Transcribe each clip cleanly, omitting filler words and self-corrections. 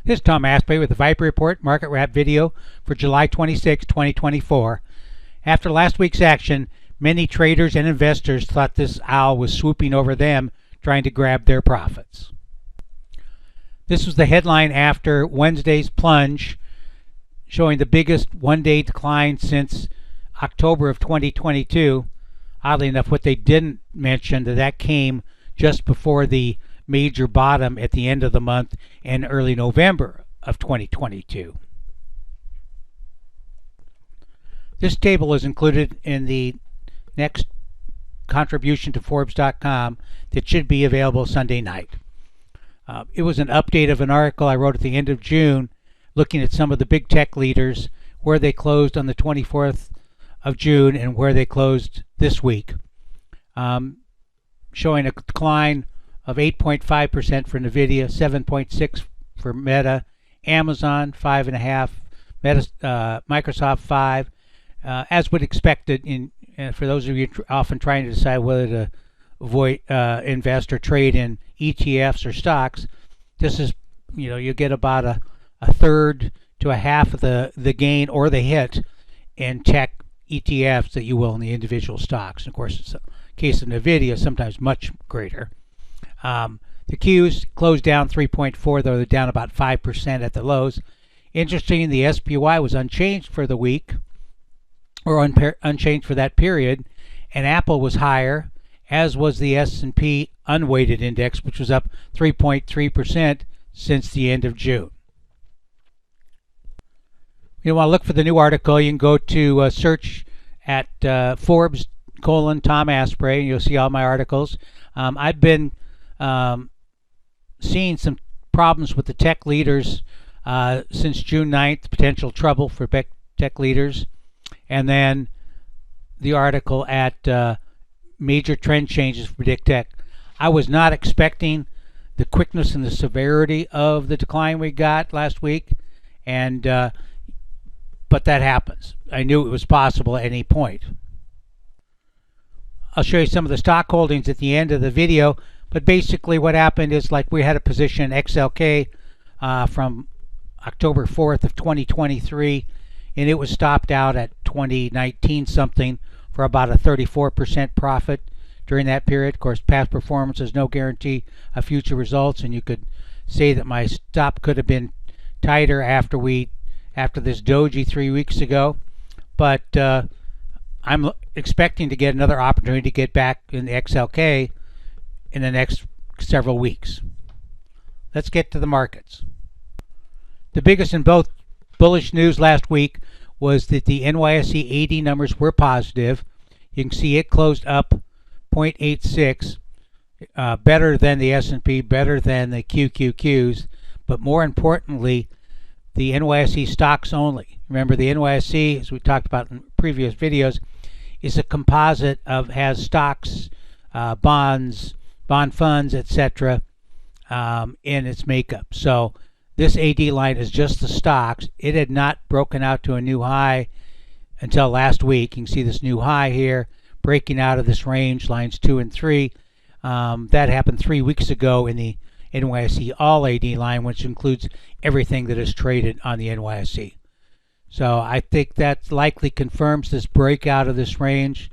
This is Tom Aspray with the Viper Report Market Wrap video for July 26, 2024. After last week's action, many traders and investors thought this owl was swooping over them, trying to grab their profits. This was the headline after Wednesday's plunge, showing the biggest one-day decline since October of 2022. Oddly enough, what they didn't mention that came just before the major bottom at the end of the month in early November of 2022. This table is included in the next contribution to Forbes.com that should be available Sunday night. It was an update of an article I wrote at the end of June looking at some of the big tech leaders, where they closed on the 24th of June and where they closed this week, showing a decline of 8.5% for NVIDIA, 7.6% for Meta, Amazon 5.5%, Microsoft 5%, as would expected. For those of you often trying to decide whether to avoid invest or trade in ETFs or stocks, this is, you get about a third to a half of the gain or the hit in tech ETFs that you will in the individual stocks. And of course, in the case of NVIDIA, sometimes much greater. The Qs closed down 3.4%, though they're down about 5% at the lows. Interesting, the SPY was unchanged for the week, or unchanged for that period, and Apple was higher, as was the S&P unweighted index, which was up 3.3% since the end of June. You want to look for the new article, you can go to search at Forbes Tom Aspray, and you'll see all my articles. I've been seeing some problems with the tech leaders since June 9th, potential trouble for tech leaders, and then the article at major trend changes for big tech. I was not expecting the quickness and the severity of the decline we got last week, and but that happens. I knew it was possible at any point. I'll show you some of the stock holdings at the end of the video, but basically what happened is, like, we had a position XLK from October 4th of 2023, and it was stopped out at 2019 something for about a 34% profit during that period. Of course, past performance is no guarantee of future results, and you could say that my stop could have been tighter after this doji 3 weeks ago, but I'm expecting to get another opportunity to get back in the XLK in the next several weeks. Let's get to the markets. The biggest in both bullish news last week was that the NYSE AD numbers were positive. You can see it closed up 0.86, better than the S&P, better than the QQQs, but more importantly, the NYSE stocks only. Remember, the NYSE, as we talked about in previous videos, is a composite of, has stocks, bonds, bond funds, etc. In its makeup. So this AD line is just the stocks. It had not broken out to a new high until last week. You can see this new high here breaking out of this range, lines 2 and 3. That happened 3 weeks ago in the NYSE All AD line, which includes everything that is traded on the NYSE. So I think that likely confirms this breakout of this range,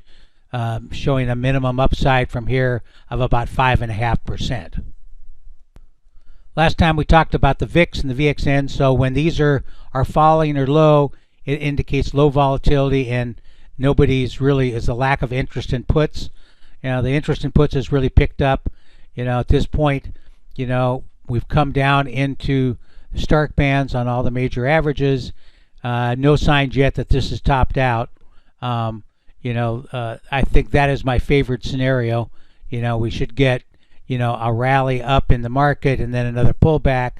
showing a minimum upside from here of about 5.5%. Last time we talked about the VIX and the VXN, so when these are falling or low, it indicates low volatility, and nobody's really is a lack of interest in puts. The interest in puts has really picked up. At this point, we've come down into the stark bands on all the major averages. No signs yet that this is topped out. I think that is my favorite scenario. We should get, a rally up in the market and then another pullback,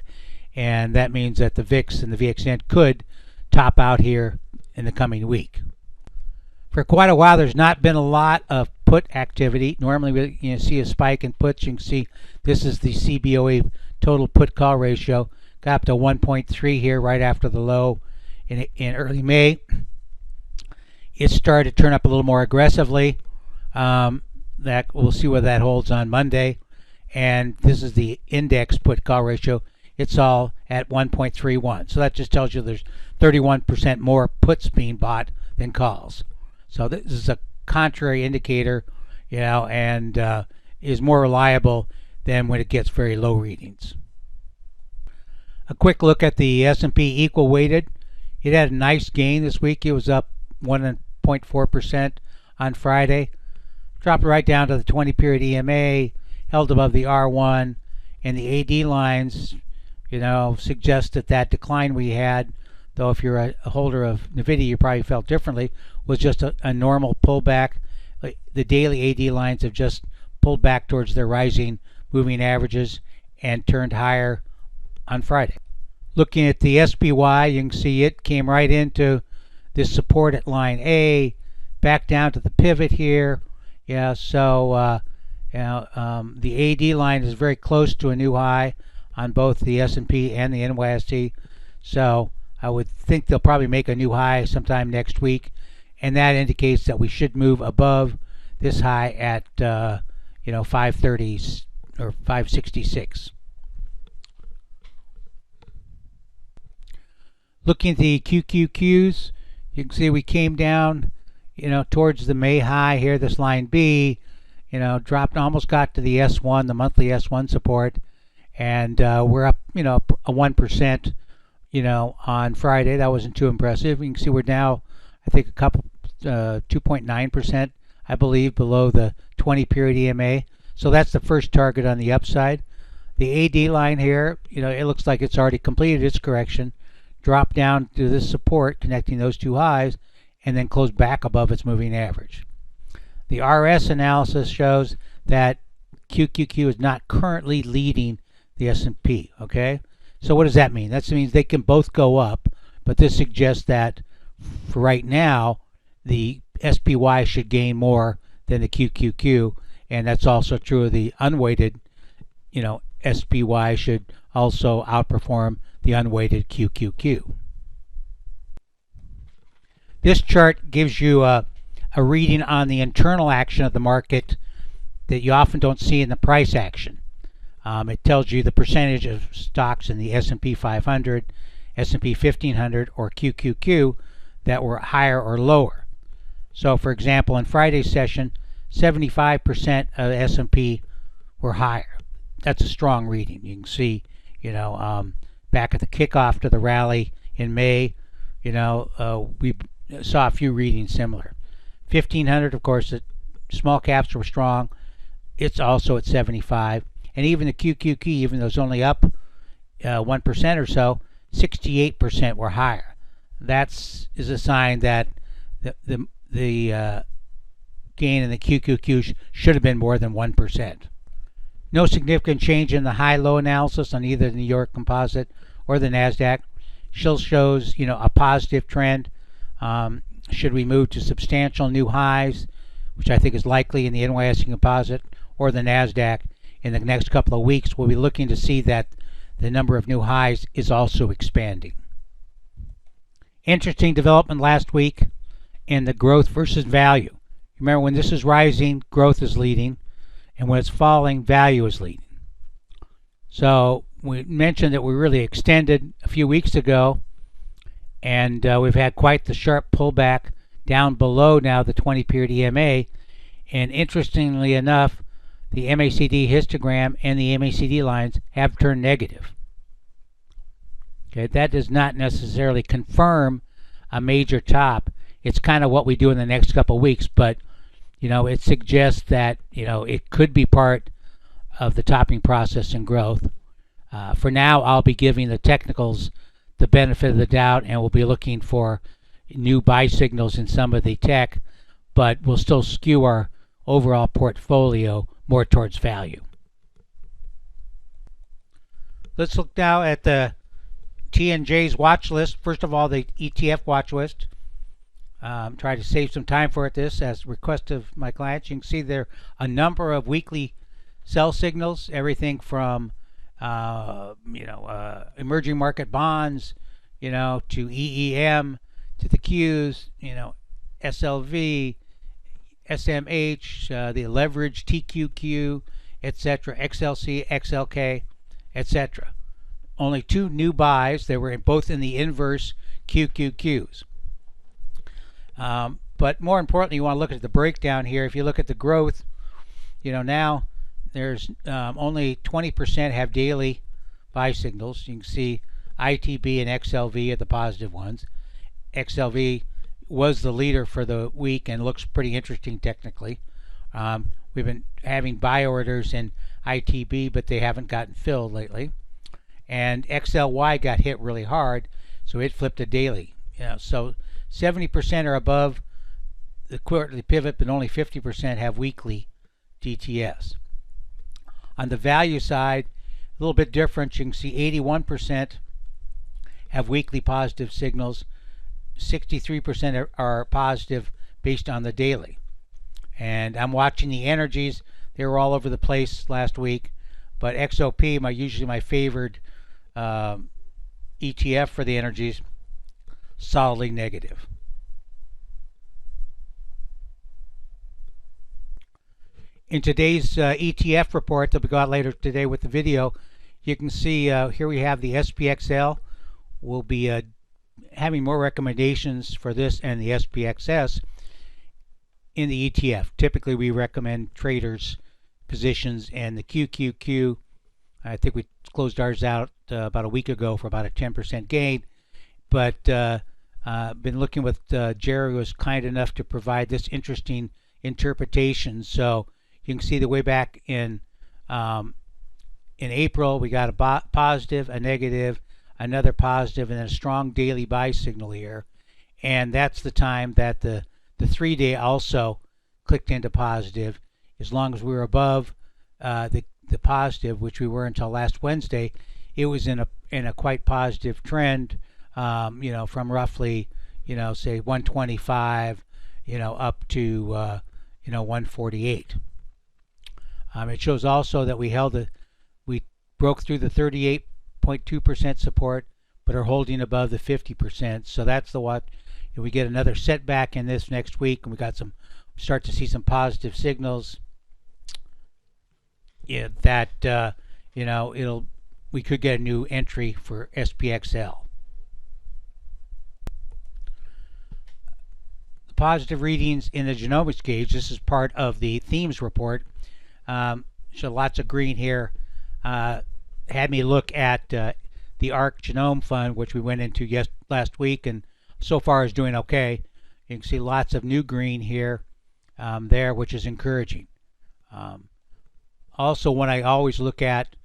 and that means that the VIX and the VXN could top out here in the coming week. For quite a while, there's not been a lot of put activity. Normally, we see a spike in puts. You can see this is the CBOE total put call ratio. Got up to 1.3 here right after the low in early May. It started to turn up a little more aggressively. That we'll see where that holds on Monday. And this is the index put call ratio. it's all at 1.31. So that just tells you there's 31% more puts being bought than calls. So this is a contrary indicator, and is more reliable than when it gets very low readings. A quick look at the S&P equal weighted. It had a nice gain this week. It was up 1.4% on Friday. Dropped right down to the 20-period EMA, held above the R1, and the AD lines, suggest that decline we had, though if you're a holder of NVIDIA, you probably felt differently, was just a normal pullback. The daily AD lines have just pulled back towards their rising moving averages and turned higher on Friday. Looking at the SPY, you can see it came right into this support at line A, back down to the pivot here. The AD line is very close to a new high on both the S&P and the NYSE. So I would think they'll probably make a new high sometime next week, and that indicates that we should move above this high at 530 or 566. Looking at the QQQs, you can see we came down towards the May high here, this line B, dropped, almost got to the S1, the monthly S1 support, and we're up, a 1%, on Friday. That wasn't too impressive. You can see we're now, I think, 2.9%, I believe, below the 20-period EMA. So that's the first target on the upside. The AD line here, it looks like it's already completed its correction, dropped down to this support connecting those two highs, and then closed back above its moving average. The RS analysis shows that QQQ is not currently leading the S&P, okay? So what does that mean? That means they can both go up, but this suggests that for right now, the SPY should gain more than the QQQ, and that's also true of the unweighted, SPY should also outperform the unweighted QQQ. This chart gives you a reading on the internal action of the market that you often don't see in the price action. It tells you the percentage of stocks in the S&P 500, S&P 1500, or QQQ that were higher or lower. So, for example, in Friday's session, 75% of the S&P were higher. That's a strong reading. You can see, back at the kickoff to the rally in May, we saw a few readings similar. 1500, of course, the small caps were strong. It's also at 75. And even the QQQ, even though it's only up 1% or so, 68% were higher. That is a sign that the gain in the QQQ should have been more than 1%. No significant change in the high-low analysis on either the New York Composite or the NASDAQ. Still shows, a positive trend. Should we move to substantial new highs, which I think is likely in the NYSE Composite or the NASDAQ in the next couple of weeks, we'll be looking to see that the number of new highs is also expanding. Interesting development last week in the growth versus value. Remember, when this is rising, growth is leading, and when it's falling, value is leading. So we mentioned that we really extended a few weeks ago, and we've had quite the sharp pullback down below now the 20-period EMA. And interestingly enough, the MACD histogram and the MACD lines have turned negative. Okay, that does not necessarily confirm a major top. It's kind of what we do in the next couple of weeks, but it suggests that it could be part of the topping process and growth. For now, I'll be giving the technicals the benefit of the doubt, and we'll be looking for new buy signals in some of the tech, but we'll still skew our overall portfolio more towards value. Let's look now at the TNJ's watch list. First of all, the ETF watch list. Try to save some time for this as request of my clients. You can see there are a number of weekly sell signals, everything from emerging market bonds, to EEM, to the Qs, SLV, SMH, the leverage TQQ, etc., XLC, XLK, etc. only 2 new buys. They were both in the inverse QQQs. But more importantly, you want to look at the breakdown here. If you look at the growth, now there's only 20% have daily buy signals. You can see ITB and XLV are the positive ones. XLV was the leader for the week and looks pretty interesting technically. We've been having buy orders in ITB, but they haven't gotten filled lately. And XLY got hit really hard, so it flipped a daily. So 70% are above the quarterly pivot, but only 50% have weekly DTS. On the value side, a little bit different. You can see 81% have weekly positive signals. 63% are positive based on the daily. And I'm watching the energies. They were all over the place last week, but XOP, usually my favored ETF for the energies, solidly negative. In today's ETF report that we got later today with the video, you can see here we have the SPXL. We'll be having more recommendations for this and the SPXS in the ETF. Typically we recommend traders positions, and the QQQ, I think we closed ours out about a week ago for about a 10% gain, but been looking with Jerry, was kind enough to provide this interesting interpretation. So you can see the way back in April we got a positive, a negative, another positive, and then a strong daily buy signal here, and that's the time that the 3-day also clicked into positive. As long as we were above the positive, which we were until last Wednesday, it was in a quite positive trend, from roughly say 125 up to 148. It shows also that we broke through the 38.2% support, but are holding above the 50%. So that's the what. If we get another setback in this next week, and we start to see some positive signals, that we could get a new entry for SPXL. The positive readings in the genomics gauge. This is part of the themes report. So lots of green here. Had me look at the ARC Genome Fund, which we went into last week, and so far is doing okay. You can see lots of new green here, there, which is encouraging. Also, what I always look at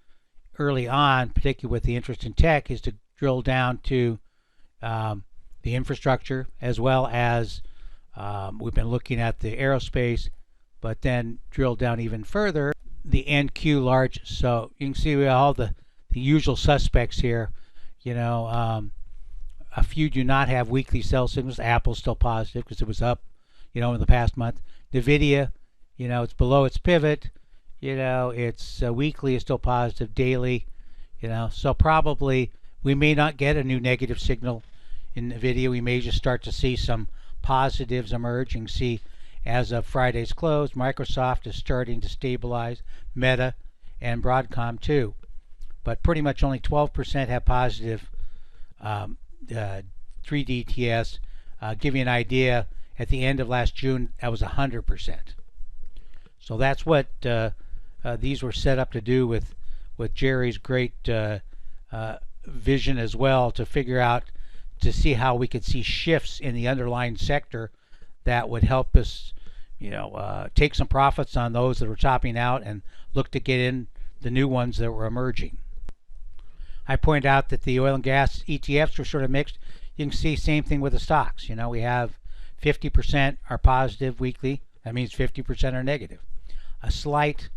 early on, particularly with the interest in tech, is to drill down to the infrastructure, as well as we've been looking at the aerospace, but then drill down even further, the NQ large. So you can see we have all the usual suspects here. A few do not have weekly sell signals. Apple's still positive because it was up, in the past month. Nvidia, it's below its pivot. It's weekly is still positive. Daily, so probably we may not get a new negative signal in Nvidia. We may just start to see some positives emerge. You can see as of Friday's close, Microsoft is starting to stabilize, Meta and Broadcom too. But pretty much only 12% have positive 3DTS. Give you an idea, at the end of last June, that was 100%. So that's what these were set up to do with Jerry's great vision as well, to figure out, to see how we could see shifts in the underlying sector that would help us, take some profits on those that were topping out and look to get in the new ones that were emerging. I point out that the oil and gas ETFs were sort of mixed. You can see same thing with the stocks. We have 50% are positive weekly. That means 50% are negative. A slight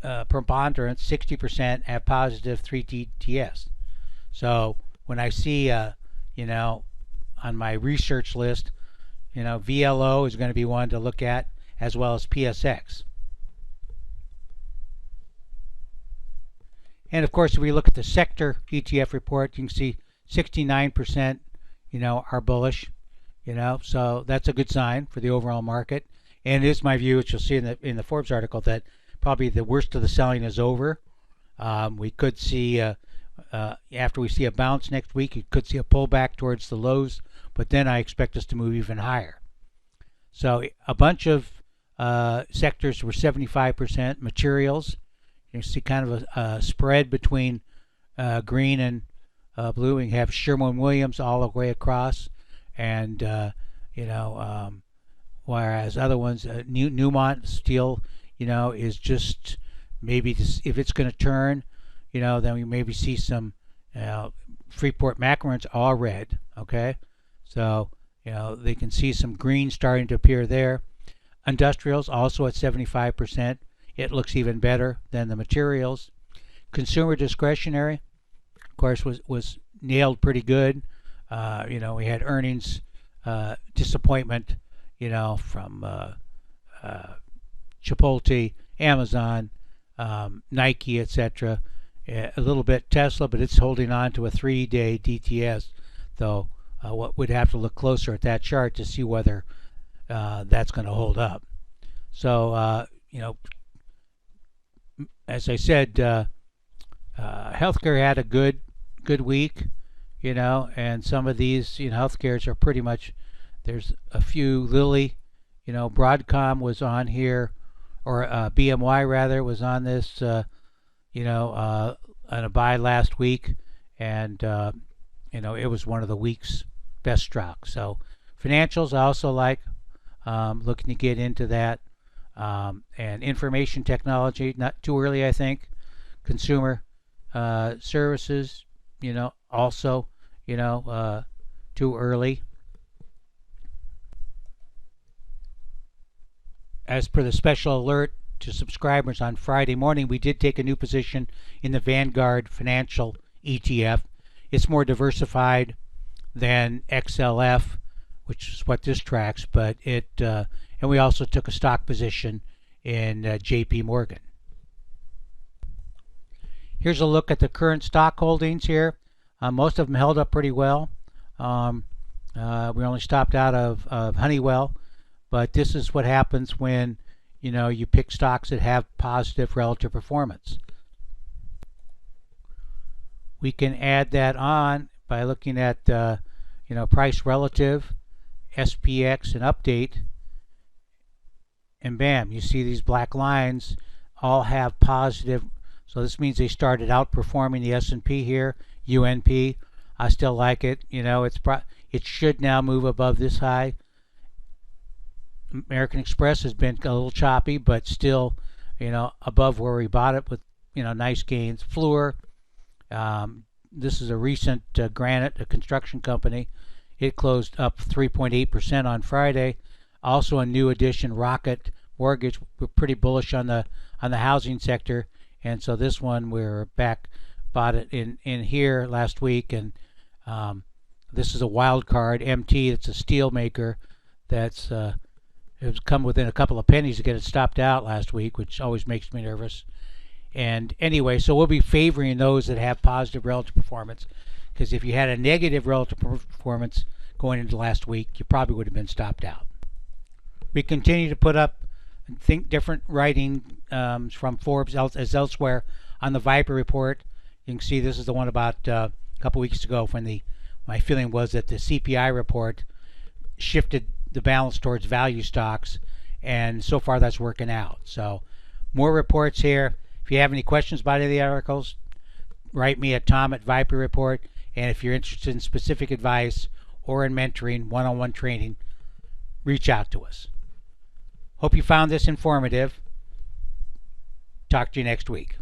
preponderance, 60% have positive 3DTS. So when I see, on my research list, VLO is going to be one to look at, as well as PSX. And of course, if we look at the sector ETF report, you can see 69%, are bullish, so that's a good sign for the overall market. And it is my view, which you'll see in the Forbes article, that probably the worst of the selling is over. We could see after we see a bounce next week, you could see a pullback towards the lows, but then I expect us to move even higher. So a bunch of sectors were 75%. Materials, you see kind of a spread between green and blue. We have Sherwin-Williams all the way across, and whereas other ones, Newmont steel, is just maybe if it's going to turn, then we maybe see some Freeport-McMoRan's all red. Okay, so they can see some green starting to appear there. Industrials also at 75%. It looks even better than the materials. Consumer discretionary, of course, was nailed pretty good. We had earnings disappointment, from Chipotle, Amazon, Nike, etc. A little bit Tesla, but it's holding on to a 3-day DTS, though what would have to look closer at that chart to see whether that's going to hold up. So, as I said, healthcare had a good week, and some of these, healthcares are pretty much, there's a few Lilly, Broadcom was on here, or BMY rather was on this, on a buy last week, and it was one of the week's best stocks. So financials I also like, looking to get into that, and information technology, not too early I think. Consumer services, also, too early. As per the special alert to subscribers on Friday morning, we did take a new position in the Vanguard Financial ETF. It's more diversified than XLF, which is what this tracks, but and we also took a stock position in JP Morgan. Here's a look at the current stock holdings here. Most of them held up pretty well. We only stopped out of Honeywell, but this is what happens when you pick stocks that have positive relative performance. We can add that on by looking at price relative, SPX, and update, and bam, you see these black lines all have positive. So this means they started outperforming the S&P here. UNP, I still like it. It should now move above this high. American Express has been a little choppy, but still, above where we bought it with, nice gains. Fluor, this is a recent Granite, a construction company. It closed up 3.8% on Friday. Also a new addition, Rocket Mortgage. We're pretty bullish on the housing sector, and so this one we're back, bought it in here last week, and this is a wild card, MT. It's a steel maker that's it's come within a couple of pennies to get it stopped out last week, which always makes me nervous. And anyway, so we'll be favoring those that have positive relative performance, because if you had a negative relative performance going into last week, you probably would have been stopped out. We continue to put up, different writing from Forbes as elsewhere on the Viper report. You can see this is the one about a couple weeks ago when my feeling was that the CPI report shifted the balance towards value stocks, and so far that's working out. So more reports here. If you have any questions about any of the articles, write me at Tom@Viper Report, and if you're interested in specific advice or in mentoring, one-on-one training, reach out to us. Hope you found this informative. Talk to you next week.